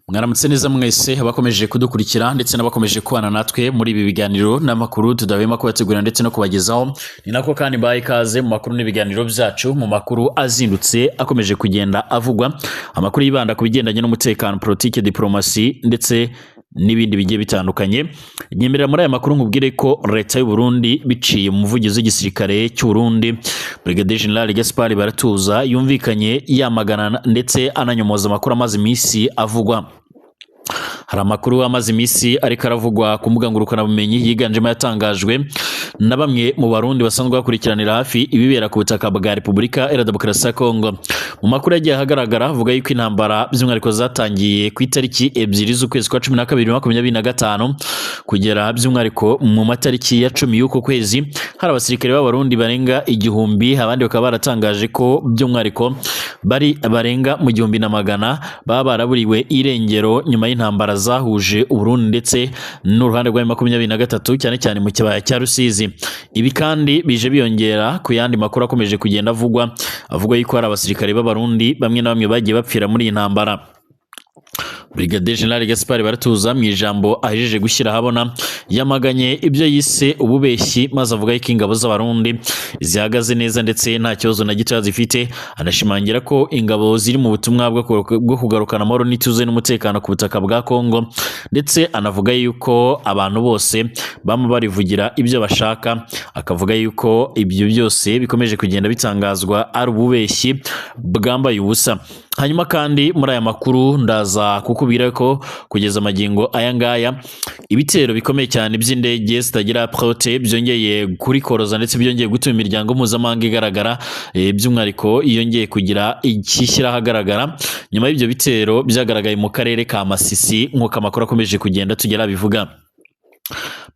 Mwaramutse neza mwese abakomeje kudukurikira ndetse n'abakomeje kubana natwe muri ibi biganiro n'amakuru tudahwema kubategurira ndetse no kubagezaho. Ni nako kandi baye ikaze mu makuru n'ibiganiro byacu, mu makuru azindutse akomeje kugenda avugwa, amakuru yibanda ku bigendanye n'umutekano, politike, diplomasi ndetse n'ibindi bigiye bitandukanye. Nyemerera muri aya makuru nkubwire ko leta y'u Burundi biciye mu muvugizi w'igisirikare cy'u Burundi Brigadier General Gaspard Baratuza yumvikanye yamagana ndetse ananyomoza amakuru amaze iminsi avugwa. Hari amakuru amaze iminsi ariko aravugwa ku mbuga ngurukanabumenyi yiganjemo yatangajwe na bamwe mu Barundi basanzwe bakurikiranira hafi ibibera ku butaka bwa Repubulika Iharanira Demokarasi ya Kongo. Mu makuru yagiye ahagaragara avuga yuko intambara by'umwihariko zatangiye ku itariki 2 z'ukwezi kwa 12 2025 kugera by'umwihariko mu matariki ya 10 y'uko kwezi hari abasirikare b'Abarundi barenga igihumbi, abandi bakaba baratangaje ko by'umwihariko barenga mu 1,100 baba baraburiwe irengero nyuma y'intambara zahuje Uburundi ndetse n'uruhande rwa 23 cyane cyane mu kibaya cya Rusizi. Ibi kandi bije biyongera ku yandi makuru akomeje kugenda avuga yuko hari abasirikare b'Abarundi bamwe na bamwe bagiye bapfira muri iyi ntambara. Brigadier General Gaspard Baratuza mu ijambo ahejeje gushyira habona yamaganye ibyo yise ububeshyi, maze avuga yuko ingabo z'Abarundi zihagaze neza ndetse nta kibazo na gito zifite. Anashimangira ko ingabo ziri mu butumwa bwo kugarukana amahoro n'ituze n'umutekano ku butaka bwa Kongo, ndetse anavuga yuko abantu bose bama barivugira ibyo bashaka. Akavuga yuko ibyo byose bikomeje kugenda bitangazwa ari ububeshyi bwambaye ubusa. Hanyuma kandi muri aya makuru ndaza kukubwira ko kugeza magingo aya ngaya ibitero bikomeye cyane by'indege zitagira prote byongeye kuri koroza ndetse byongeye gutuma imiryango mpuzamahanga igaragara, by'umwihariko yongeye kugira ikishyira ahagaragara nyuma y'ibyo bitero byagaragaye mu karere ka Masisi nk'uko amakuru akomeje kugenda tugera bivuga.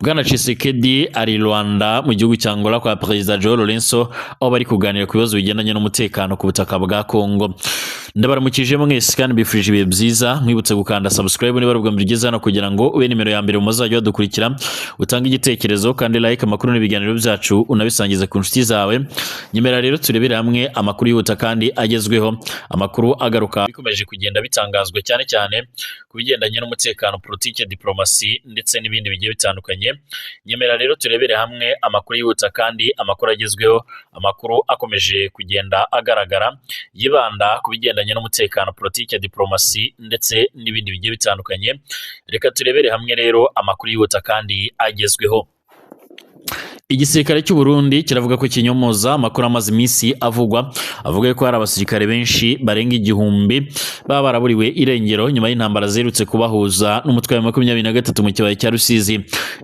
Bwana Tshisekedi ari Rwanda mu gihugu cya Angola kwa Perezida Joao Lourenço, aho bari kuganira ku bibazo bigendanye n'umutekano ku butaka bwa Kongo. Ndabaramukije mwese kandi bifurije ibihe byiza, mwibutse gukanda subscribe niba rubwa mbigeze hano kugira ngo ube nimero ya mbere mu mazajya badukurikira, utanga igitekerezo kandi like amakuru n'ibiganiro byacu unabisangiza ku nshuti zawe. Nyemera rero turebere hamwe amakuru yihuta kandi agezweho, amakuru agaruka bikomeje kugenda bitangazwa cyane cyane ku bigendanye n'umutekano, politike, diplomasi ndetse n'ibindi bigiye bitandukanye. Nyemera rero turebere hamwe amakuru yihuta kandi amakuru agezweho, amakuru akomeje kugenda agaragara yibanda ku bigendanye n'umutekano, politike, diplomasi ndetse n'ibindi bigiye bitandukanye. Reka turebere hamwe rero amakuru yihuta kandi agezweho. Igisirikare cy'u Burundi kiravuga ko kinyomoza amakuru amaze iminsi avuga ko hari abasirikare benshi barenga igihumbi baba baraburiwe irengero nyuma y'intambara zerutse kubahuza n'umutwe wa 23 mu kibaya cya Rusizi.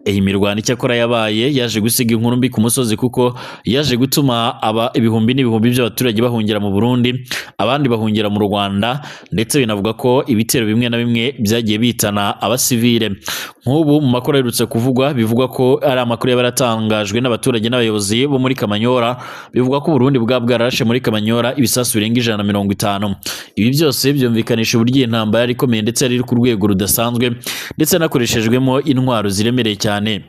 Iyi mirwano icyakora yabaye yaje gusiga inkuru mbi ku musozi, kuko yaje gutuma ibihumbi n'ibihumbi by'abaturage bahungira mu Burundi, abandi bahungira mu Rwanda, ndetse binavuga ko ibitero bimwe na bimwe byagiye bitana abasivile. Nk'ubu mu makuru yerutse kuvugwa bivugwa ko ari amakuru yabaratangajwe n'abaturage n'abayobozi bo muri Kamanyora, bivuga ko Burundi bwarashe muri Kamanyora ibisasu birenga 150. Ibi byose byumvikanisha uburyo intambara yari ikomeye ndetse yari ku rwego rudasanzwe, ndetse nakoreshejwemo intwaro ziremereye cyane.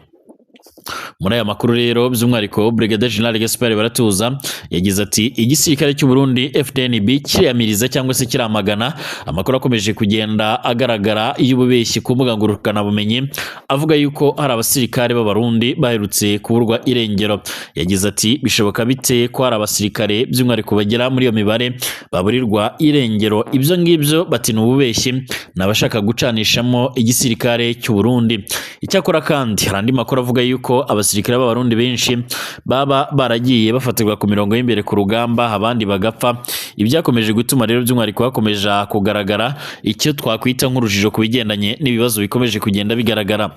Muri aya makuru rero by'umwihariko Brigadier General Gaspard Baratuza yagize ati igisirikare cy'u Burundi FDNB kiriyamiriza cyangwa se kiramagana amakuru akomeje kugenda agaragara y'ububeshyi ku mbuga ngurukanabumenyi avuga yuko hari abasirikare b'Abarundi baherutse kuburwa irengero. Yagize ati bishoboka bite ko hari abasirikare by'umwihariko bagera muri iyo mibare baburirwa irengero? Ibyo ngibyo bati n'ububeshyi nabashaka gucanishamo igisirikare cy'u Burundi. Icyakora kandi hari andi makuru avuga yuko abasirikare b'Abarundi benshi baba baragiye bafatirwa ku mirongo y'imbere ku rugamba, abandi bagapfa. Ibyakomeje gutuma rero by'umwihariko hakomeje kugaragara icyo twakwita nk'urujijo ku bigendanye n'ibibazo bikomeje kugenda bigaragara.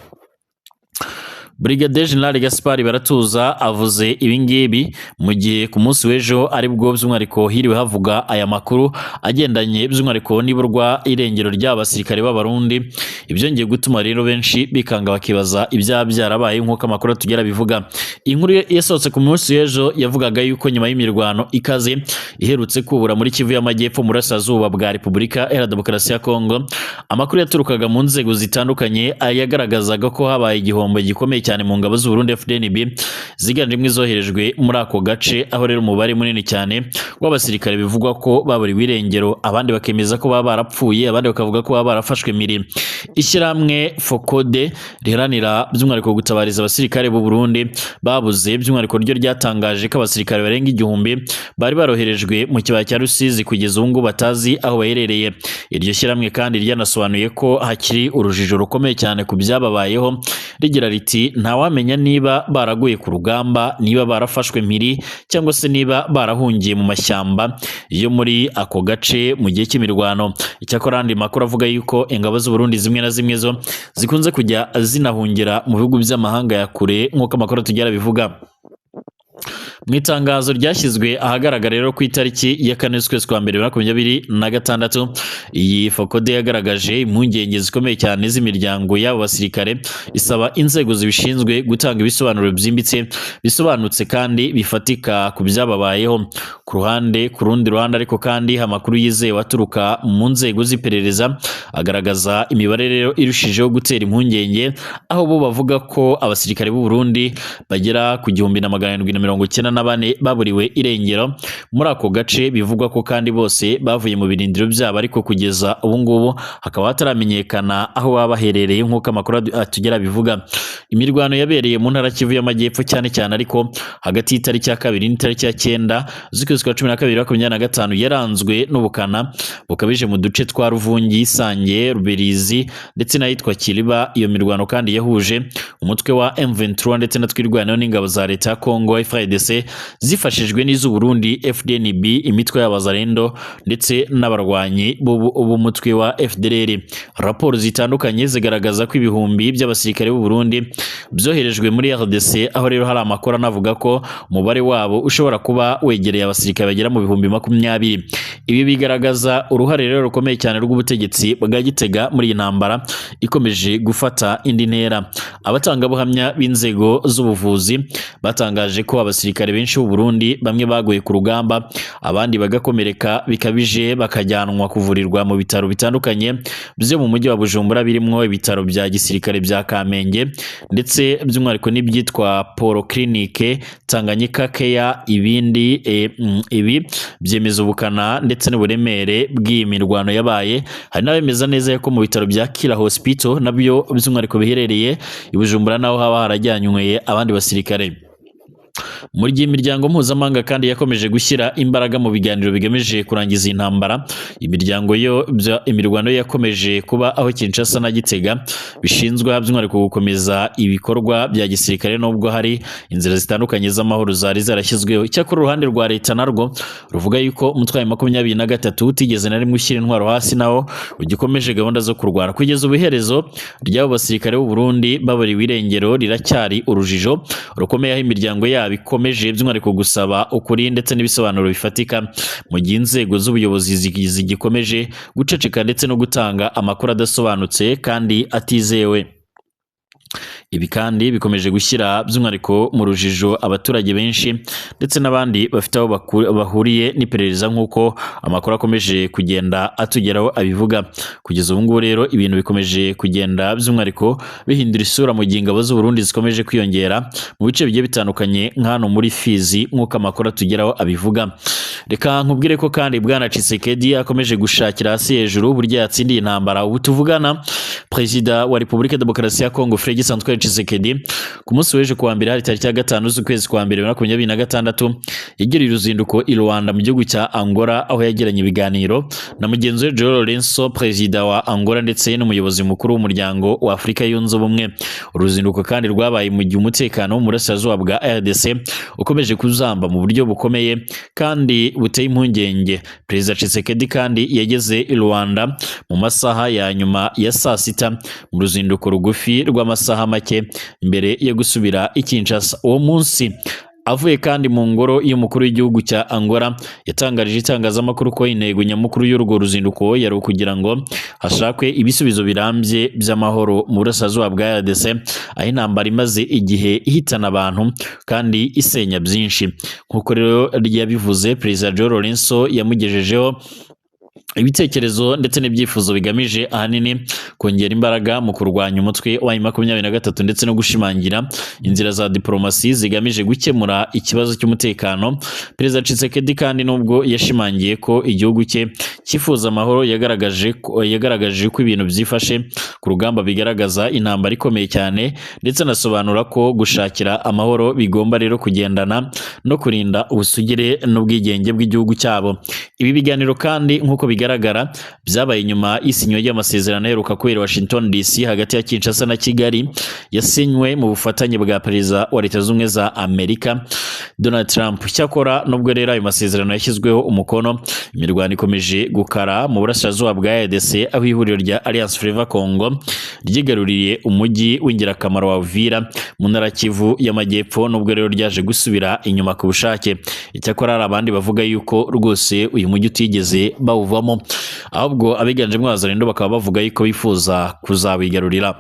Brigadier General Gaspard Baratuza avuze ibingibi mu gihe ku munsi w'ejo ari bwo by'umwihariko hiriwe havuga aya makuru agendanye by'umwihariko n'iburwa irengero ry'abasirikare b'Abarundi. ibyongeye gutuma rero benshi bikanga bakibaza ibyaha byarabaye nk'uko amakuru tugera bivuga. Inkuru yasohotse ku munsi w'ejo yavugaga yuko nyuma y'imirwano ikaze iherutse kubura muri Kivu y'Amajyepfo mu burasirazuba bwa Repubulika Iharanira Demokarasi ya Kongo, amakuru yaturukaga mu nzego zitandukanye yagaragazaga ko habaye igihombo gikomeye cyane mu ngabo z'u Burundi FDNB ziganjemo izoherejwe muri ako gace, aho rero umubare munini cyane w'abasirikare bivugwa ko baburiwe irengero, abandi bakemeza ko baba barapfuye, abandi bakavuga ko baba barafashwe miri. Ishyirahamwe Focode riharanira by'umwihariko gutabariza abasirikare b'u Burundi babuze, by'umwihariko ryo ryatangaje ko abasirikare barenga 1000 bari baroherejwe mu kibaya cya Rusizi kugeza ubu ngo batazi aho baherereye. Iryo shyirahamwe kandi ryanasobanuye ko hakiri urujijo rukomeye cyane ku byababayeho, rigira riti ntawamenya niba baraguye ku rugamba, niba barafashwe mpiri cyangwa se niba barahungiye mu mashyamba yo muri ako gace mu gihe cy'imirwano. Icyakora andi makuru avuga yuko ingabo z'u Burundi zimwe na zimwe zo zikunze kujya zinahungira mu bihugu by'amahanga ya kure nk'uko amakuru tugera bivuga. Mu itangazo ryashyizwe ahagaragara rero ku itariki ya 4 z'ukwezi kwa mbere 2026, iyi Focode yagaragaje impungenge zikomeye cyane z'imiryango y'abo basirikare, isaba inzego zibishinzwe gutanga ibisobanuro byimbitse bisobanutse kandi bifatika ku byababayeho. Ku rundi ruhande ariko kandi amakuru yizewe aturuka mu nzego z'iperereza agaragaza imibare rero irushijeho gutera impungenge, aho bo bavuga ko abasirikare b'u Burundi bagera ku 1794 baburiwe irengero muri ako gace, bivugwa ko kandi bose bavuye mu birindiro byabo, ariko kugeza ubu ngubu hakaba hataramenyekana aho baba baherereye nk'uko amakuru atugera bivuga. Imirwano yabereye mu ntara Kivu y'Amajyepfo cyane cyane ariko hagati y'itariki ya 2 n'itariki ya 9 z'ukwezi kwa 12 2025 yaranzwe n'ubukana bukabije mu duce twa Ruvungi, Sange, Ruberizi ndetse n'ahitwa Kiriba. Iyo mirwano kandi yahuje umutwe wa M23 ndetse na twirwanaho n'ingabo za leta ya Kongo FARDC zifashijwe n'iz'u Burundi FDNB, imitwe y'abazarendo ndetse n'abarwanyi b'umutwe wa FDLR. Raporo zitandukanye zigaragaza ko ibihumbi by'abasirikare b'u Burundi byoherejwe muri RDC, aho rero hari amakuru anavuga ko umubare wabo ushobora kuba wegereye abasirikare bagera mu bihumbi 20. Ibi bigaragaza uruhare rero rukomeye cyane rw'ubutegetsi bwa Gitega muri iyi ntambara ikomeje gufata indi ntera. Abatangabuhamya b'inzego z'ubuvuzi batangaje ko abasirikare benshi b'u Burundi bamwe baguye ku rugamba, abandi bagakomereka bikabije bakajyanwa kuvurirwa mu bitaro bitandukanye byo mu mujyi wa Bujumbura, birimo ibitaro bya gisirikare bya Kamenge ndetse by'umwihariko n'ibyitwa Polo Clinique, Tanganyika Care. Ibi byemeza ubukana ndetse n'uburemere bw'iyi mirwano yabaye. Hari n'abemeza neza ko mu bitaro bya Kira Hospital nabyo by'umwihariko biherereye i Bujumbura naho haba harajyanywe abandi basirikare. Muri gihe imiryango mpuzamahanga kandi yakomeje gushyira imbaraga mu biganiro bigamije kurangiza intambara, imirwano yakomeje kuba aho Kinshasa na Gitega bishinzwe by'umwihariko gukomeza ibikorwa bya gisirikare, nubwo hari inzira zitandukanye z'amahoro zari zarashyizweho. Icyakora uruhande rwa leta narwo ruvuga yuko umutwe wa 23 utigeze na rimwe ushyira intwaro hasi, nawo ugikomeje gahunda zo kurwana. Kugeza ubuherezo ry'abo basirikare b'u Burundi baburiwe irengero riracyari urujijo rukomeye, aho imiryango yabo ikomeje by'umwihariko gusaba ukuri ndetse n'ibisobanuro bifatika, mu gihe inzego z'ubuyobozi zigikomeje guceceka ndetse no gutanga amakuru adasobanutse kandi atizewe. Ibi kandi bikomeje gushyira by'umwihariko mu rujijo abaturage benshi ndetse n'abandi bafite aho bahuriye n'iperereza, nk'uko amakuru akomeje kugenda atugeraho abivuga. Kugeza ubu ngubu rero ibintu bikomeje kugenda by'umwihariko bihindura isura mu gihe ingabo z'u Burundi zikomeje kwiyongera mu bice bigiye bitandukanye nk'hano muri Fizi nk'uko amakuru atugeraho abivuga. Reka nkubwire ko kandi Bwana Tshisekedi akomeje gushakira hasi hejuru burya yatsindiye intambara. Ubu tuvugana Perezida wa Repubulika ya Demokarasi ya Kongo Félix Antoine Tshisekedi ku munsi w'ejo kuwa mbere hari tariki ya 5 z'ukwezi kwa mbere 2026 yagiriye uruzinduko i Rwanda mu gihugu cya Angola, aho yagiranye ibiganiro na mugenzi we João Lourenço, perezida wa Angola ndetse n'umuyobozi mukuru w'umuryango wa Afurika yunze ubumwe. Uruzinduko kandi rwabaye mu gihe umutekano wo mu burasirazuba bwa RDC ukomeje kuzamba mu buryo bukomeye kandi buteye impungenge. Perezida Tshisekedi kandi yageze i Rwanda mu masaha ya nyuma ya saa sita mu ruzinduko rugufi rw'amasaha make mbere yo gusubira i Kinshasa. Uwo munsi Avuye kandi mu ngoro y'umukuru w'igihugu cya Angola, yatangarije itangazamakuru ko intego nyamukuru y'urwo ruzinduko yari ukugira ngo hashakwe ibisubizo birambye by'amahoro mu burasirazuba bwa RDC, aho intambara imaze igihe ihitana abantu kandi isenya byinshi. Nk'uko rero yabivuze, Perezida João Lourenço yamugejejeho ibitekerezo ndetse n'ibyifuzo bigamije ahanini kongera imbaraga mu kurwanya umutwe wa M23 ndetse no gushimangira inzira za diplomasi zigamije gukemura ikibazo cy'umutekano. Perezida Tshisekedi kandi nubwo yashimangiye ko igihugu cye cyifuza amahoro, yagaragaje ko ibintu byifashe ku rugamba bigaragaza intambara ikomeye cyane, ndetse anasobanura ko gushakira amahoro bigomba rero kugendana no kurinda ubusugire n'ubwigenge bw'igihugu cyabo. Ibi biganiro kandi nk'uko bigaragara byabaye nyuma y'isinywa ry'amasezerano aheruka kubera Washington DC hagati ya Kinshasa na Kigali, yasinywe mu bufatanye bwa Perezida wa Leta Zunze Ubumwe za Amerika Donald Trump. Cyakora nubwo rero ayo masezerano yashyizweho umukono, imirwano ikomeje gukara mu burasirazuba bwa RDC, aho ihuriro rya Alliance Fleuve Congo ryigaruriye umujyi w'ingirakamaro wa Uvira mu ntara Kivu y'Amajyepfo, nubwo rero ryaje gusubira inyuma ku bushake. Icyakora hari abandi bavuga yuko rwose uyu mujyi utigeze bawuvamo, ahubwo abiganjemo Abazalendo bakaba bavuga yuko bifuza kuzawigarurira.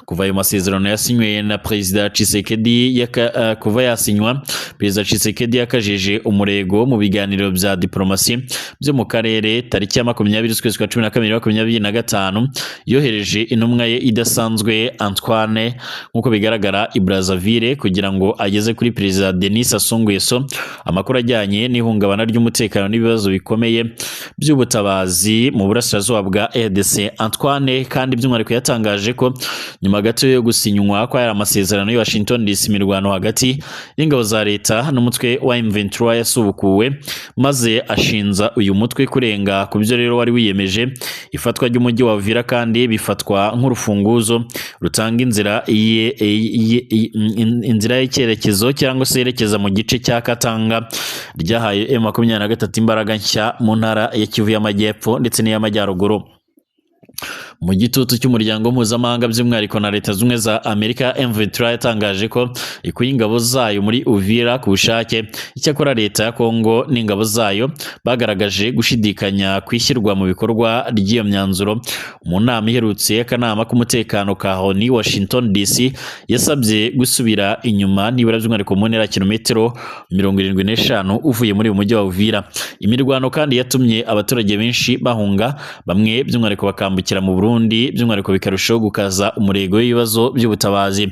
Kuva ayo masezerano yasinywe na Perezida Tshisekedi kuva yasinywa, Perezida Tshisekedi yakajije umurego mu biganiro bya diplomasi byo mu karere. Tariki ya 20 z'ukwezi kwa 12 2025 yohereje intumwa ye idasanzwe Antoine nk'uko bigaragara i Brazzaville kugira ngo ageze kuri Perezida Denis Sassou Nguesso amakuru ajyanye n'ihungabana ry'umutekano n'ibibazo bikomeye by'ubutabazi mu burasirazuba bwa RDC. Antoine kandi by'umwihariko yatangaje ko nyuma gato yo gusinywa kwa aya masezerano ya Washington DC, imirwano hagati y'ingabo za leta n'umutwe wa M23 yasubukuwe, maze ashinza uyu mutwe kurenga ku byo rero wari wiyemeje. Ifatwa ry'umujyi wa Uvira kandi bifatwa nk'urufunguzo rutanga inzira y'icyerekezo cyangwa se yerekeza mu gice cya Katanga, ryahaye M23 imbaraga nshya mu ntara ya Kivu y'Amajyepfo ndetse n'iy'Amajyaruguru. Mu gitutu cy'umuryango mpuzamahanga by'umwihariko na Leta Zunze Ubumwe za Amerika, M23 yatangaje ko ikuye ingabo zayo muri Uvira ku bushake. Icyakora Leta ya Kongo n'ingabo zayo bagaragaje gushidikanya kwishyirwa mu bikorwa ry'iyo myanzuro. Mu nama iherutse y'akanama k'umutekano ka ONU Washington DC, yasabye gusubira inyuma nibura by'umwihariko mu ntera kilometero 75 uvuye muri uyu mujyi wa Uvira. Imirwano kandi yatumye abaturage benshi bahunga, bamwe by'umwihariko bakambukira mu Burundi, by'umwihariko bikarushaho gukaza umurego w'ibibazo by'ubutabazi.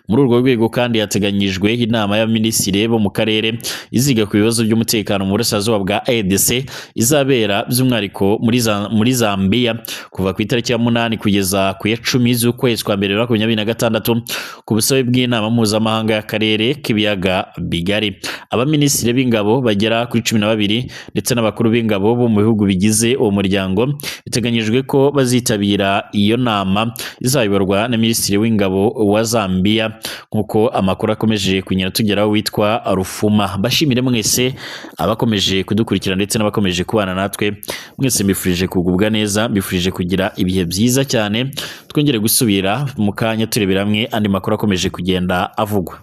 Muri urwo rwego kandi yateganyijwe inama y'abaminisitiri bo mu karere iziga ku bibazo by'umutekano mu burasirazuba bwa RDC, izabera by'umwihariko muri Zambia kuva ku itariki ya 8 kugeza ku ya 10 z'ukwezi kwa 2026 ku busabe bw'inama mpuzamahanga y'akarere k'ibiyaga bigari. Abaminisitiri b'ingabo bagera kuri 12 ndetse n'abakuru b'ingabo bo mu bihugu bigize uwo muryango biteganyijwe ko bazitabira iyo nama izayoborwa na Minisitiri w'ingabo wa Zambia, nk'uko amakuru akomeje kunyura tugeraho witwa Rufuma. Bashimire mwese abakomeje kudukurikira ndetse n'abakomeje kubana natwe. Mwese mbifurije kugubwa neza, mbifurije kugira ibihe byiza cyane. Twongere gusubira mu kanya turebera hamwe andi makuru akomeje kugenda avugwa.